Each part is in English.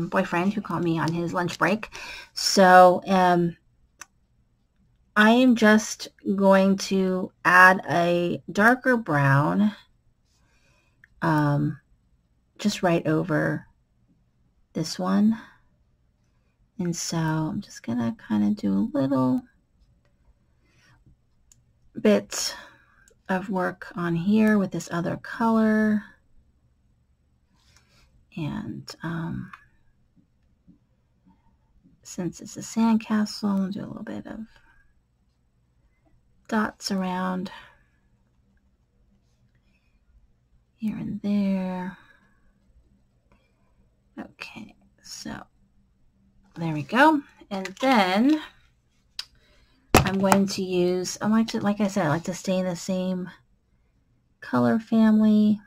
boyfriend who called me on his lunch break. So I am just going to add a darker brown just right over this one. And so I'm just going to kind of do a little bit of work on here with this other color. And since it's a sandcastle, I'll do a little bit of dots around here and there. Okay, so there we go. And then I'm going to use, like I said, I like to stay in the same color family.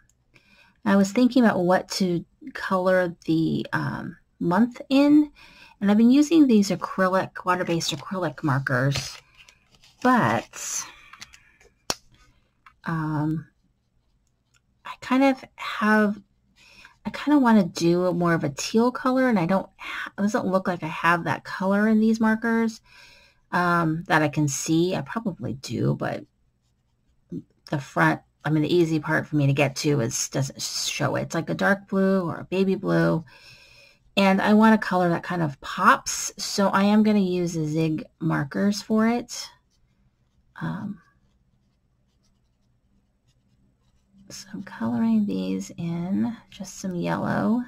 I was thinking about what to color the month in, and I've been using these acrylic, water-based acrylic markers, but I kind of want to do more of a teal color, and it doesn't look like I have that color in these markers that I can see. I probably do, but the front, the easy part for me to get to doesn't show it. It's like a dark blue or a baby blue, and I want a color that kind of pops, so I am going to use the Zig markers for it. So I'm coloring these in just some yellow.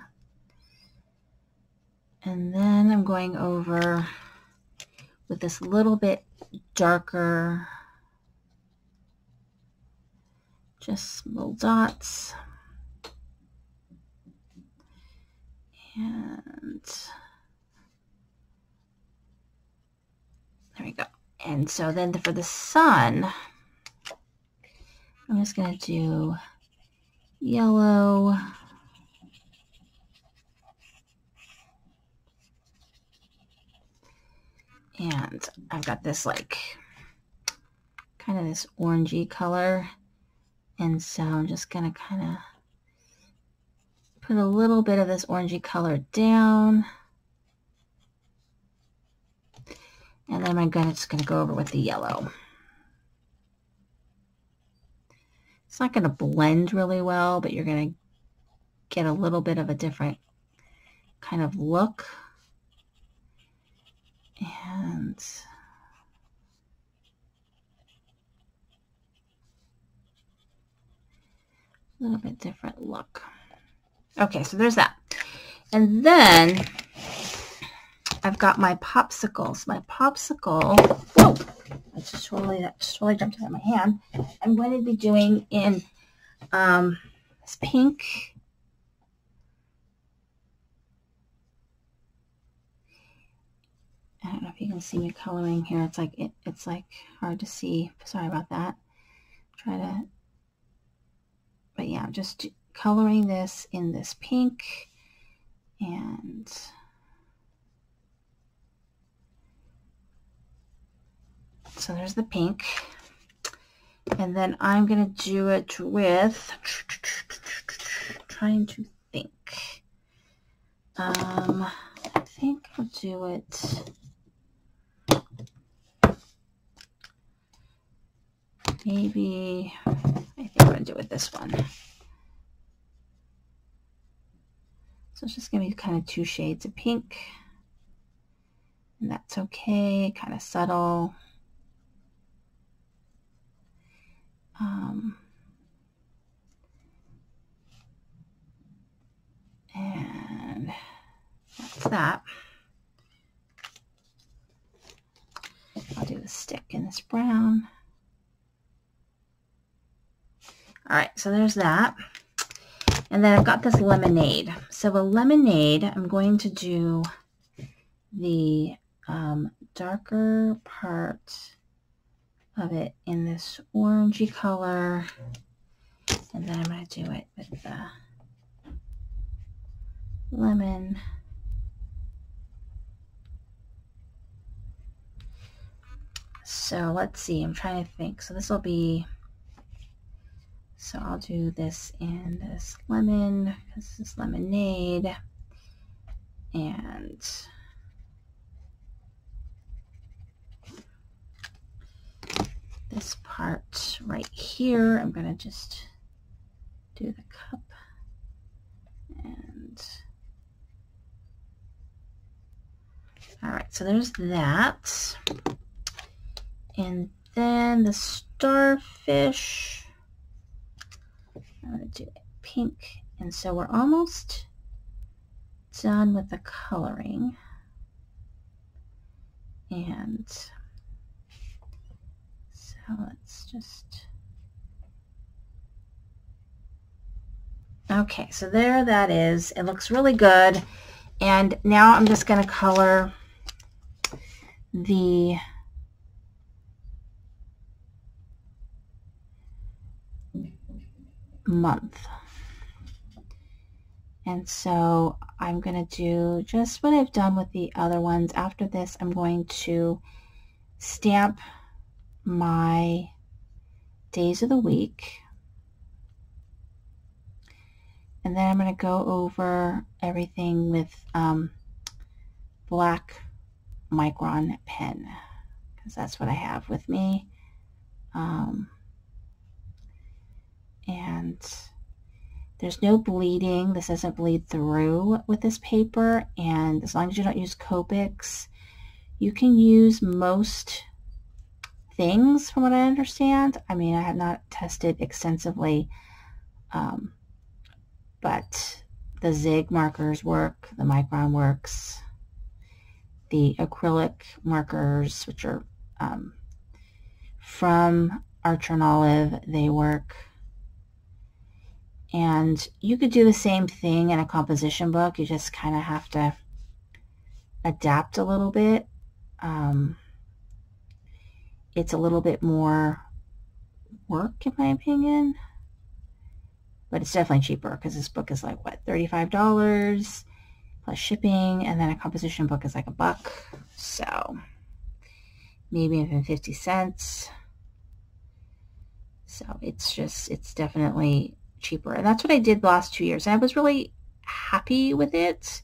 And then I'm going over with this little bit darker, just little dots. And there we go. And so then for the sun, I'm just going to do yellow, and I've got this kind of this orangey color, and so I'm just going to kind of put a little bit of this orangey color down, and then I'm just going to go over with the yellow. It's not going to blend really well, but you're going to get a little bit of a different kind of look. And a little bit different look. Okay, so there's that. And then I've got my popsicles. My popsicle, whoa, that just totally jumped out of my hand. I'm going to be doing in this pink. I don't know if you can see me coloring here. It's like hard to see. Sorry about that. But yeah, I'm just coloring this in this pink, and so there's the pink. And then I'm going to do it with, trying to think. I think I'll do it. Maybe, I think I'm going to do it with this one. So it's just going to be kind of 2 shades of pink. And that's okay, kind of subtle. And that's that. I'll do the stick in this brown. All right, so there's that. And then I've got this lemonade. So a lemonade, I'm going to do the darker part of it in this orangey color. And then I'm going to do it with the lemon. So let's see, I'm trying to think. So this will be, so I'll do this in this lemon, this is lemonade. And this part right here, I'm going to just do the cup. And all right, so there's that. And then the starfish, I'm going to do it pink. And so we're almost done with the coloring. And so let's just, okay, so there that is. It looks really good. And now I'm just going to color the month. And so I'm going to do just what I've done with the other ones. After this, I'm going to stamp my days of the week. And then I'm going to go over everything with black micron pen, because that's what I have with me. And there's no bleeding. This doesn't bleed through with this paper. And as long as you don't use Copics, you can use most things from what I understand. I mean, I have not tested extensively, but the Zig markers work, the Micron works, the acrylic markers, which are from Archer and Olive, they work. And you could do the same thing in a composition book. You just kind of have to adapt a little bit. It's a little bit more work, in my opinion, but it's definitely cheaper because this book is like, what, $35 plus shipping, and then a composition book is like $1. So maybe even 50 cents. So it's definitely cheaper. And that's what I did the last 2 years. And I was really happy with it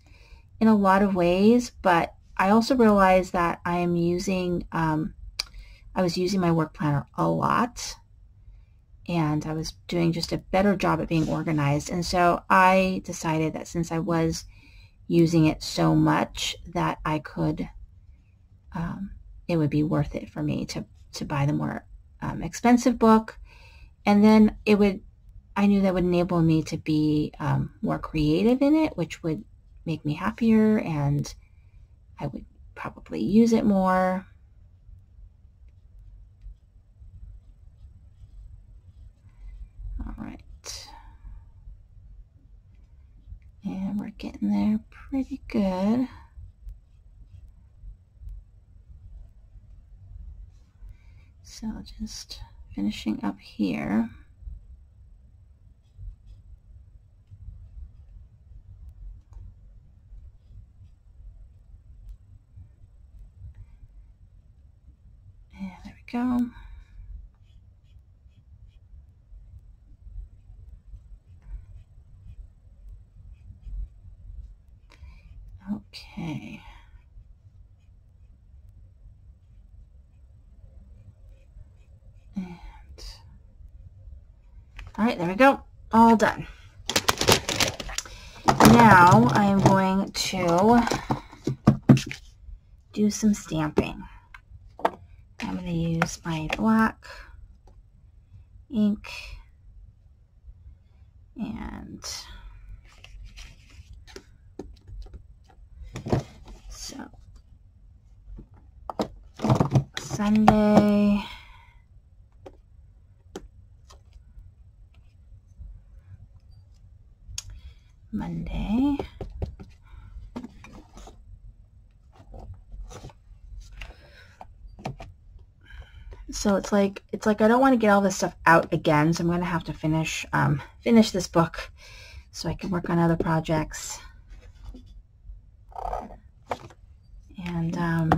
in a lot of ways, but I also realized that I am using, I was using my work planner a lot, and I was doing just a better job at being organized. And so I decided that since I was using it so much, that I could, it would be worth it for me to buy the more expensive book. And then it would, I knew that would enable me to be more creative in it, which would make me happier, and I would probably use it more. All right. And we're getting there pretty good. So just finishing up here. And there we go. Okay. And all right, there we go. All done. Now I am going to do some stamping. I'm going to use my black ink and so Sunday, Monday, so it's like I don't want to get all this stuff out again, so I'm going to have to finish this book so I can work on other projects. And I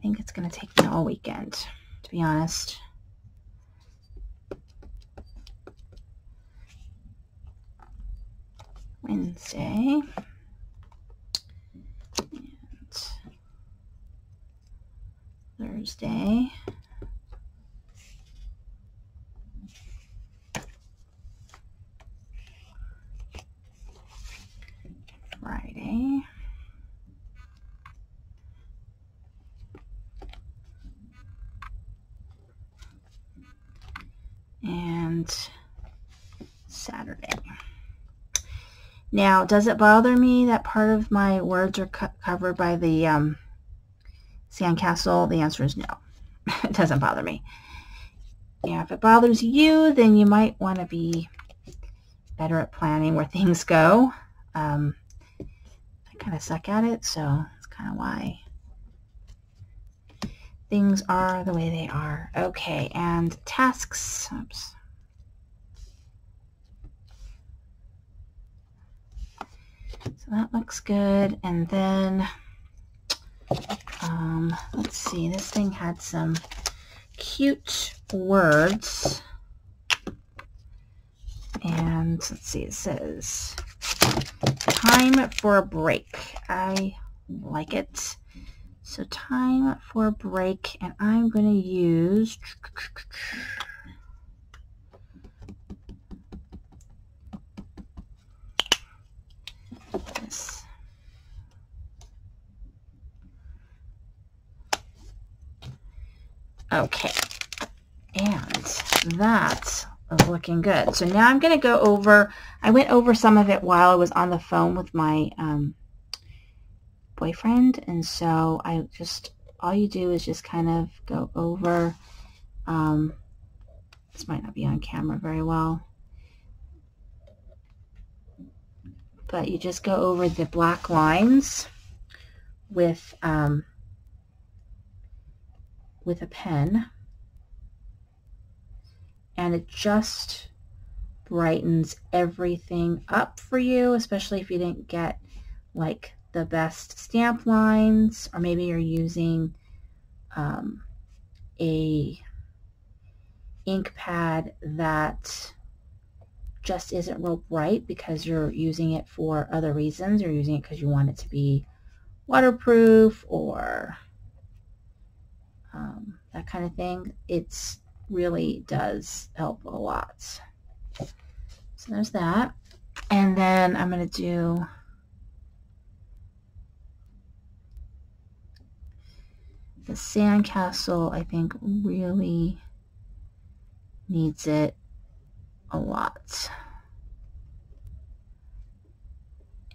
think it's going to take me all weekend, to be honest. Wednesday. Thursday. Friday. And Saturday. Now, does it bother me that part of my words are covered by the sandcastle? The answer is no. It doesn't bother me. Yeah, if it bothers you, then you might want to be better at planning where things go. I kind of suck at it, so that's kind of why things are the way they are. Okay, and tasks. Oops. So that looks good. And then, let's see, this thing had some cute words. And let's see, it says, time for a break. I like it. So time for a break, and I'm going to use this. Okay, and that is looking good. So now I'm going to go over, I went over some of it while I was on the phone with my boyfriend, and so I just, all you do is just kind of go over, this might not be on camera very well, but you just go over the black lines with a pen, and it just brightens everything up for you, especially if you didn't get like the best stamp lines, or maybe you're using a ink pad that just isn't real bright because you're using it for other reasons. You're using it because you want it to be waterproof or that kind of thing. It really does help a lot. So there's that. And then I'm going to do the sandcastle. I think really needs it a lot.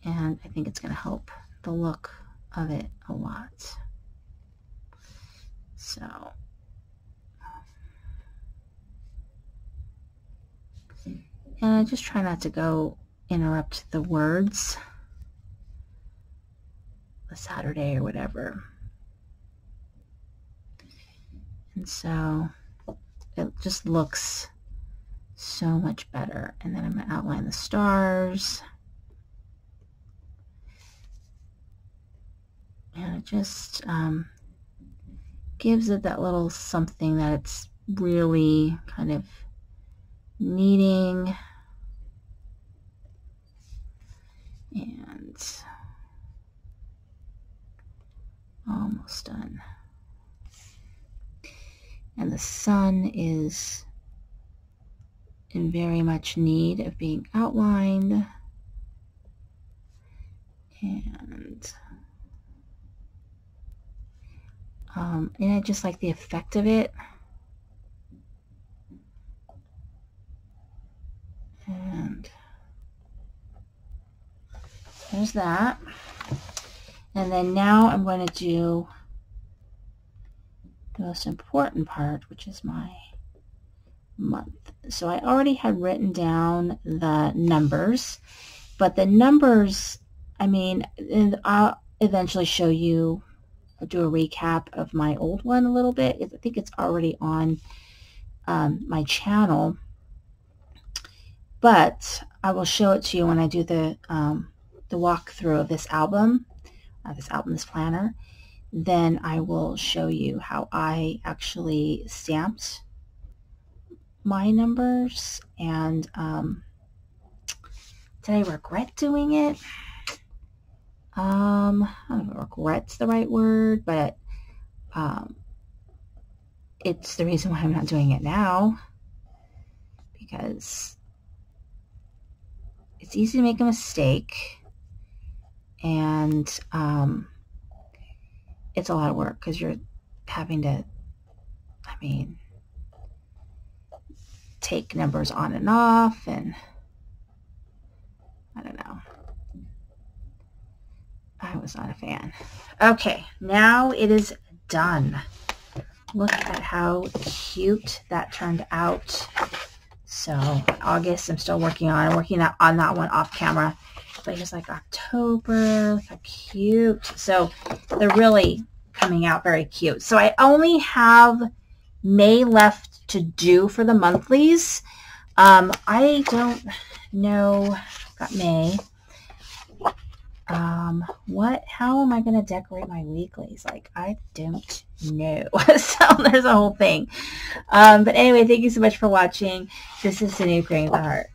And I think it's going to help the look of it a lot. So, and I just try not to go interrupt the words, the Saturday or whatever. And so it just looks so much better. And then I'm going to outline the stars. And it just gives it that little something that it's really kind of needing. And almost done. And the sun is in very much need of being outlined. And I just like the effect of it. And there's that. And then now I'm going to do the most important part, which is my month. So I already had written down the numbers, but the numbers, I mean, I'll eventually show you, I'll do a recap of my old one a little bit. I think it's already on my channel, but I will show it to you when I do the walkthrough of this album, this planner. Then I will show you how I actually stamped my numbers. And did I regret doing it? I don't know if regret's the right word, but it's the reason why I'm not doing it now, because it's easy to make a mistake, and it's a lot of work because you're having to, I mean, take numbers on and off, and I don't know. I was not a fan. Okay, now it is done. Look at how cute that turned out. So August, I'm still working on. I'm working on that one off camera. But here's like October. Look how cute. So they're really coming out very cute. So I only have May left to do for the monthlies. I don't know. Got May. How am I going to decorate my weeklies? Like, I don't know. So there's a whole thing. But anyway, thank you so much for watching. This is the new Creating the Heart.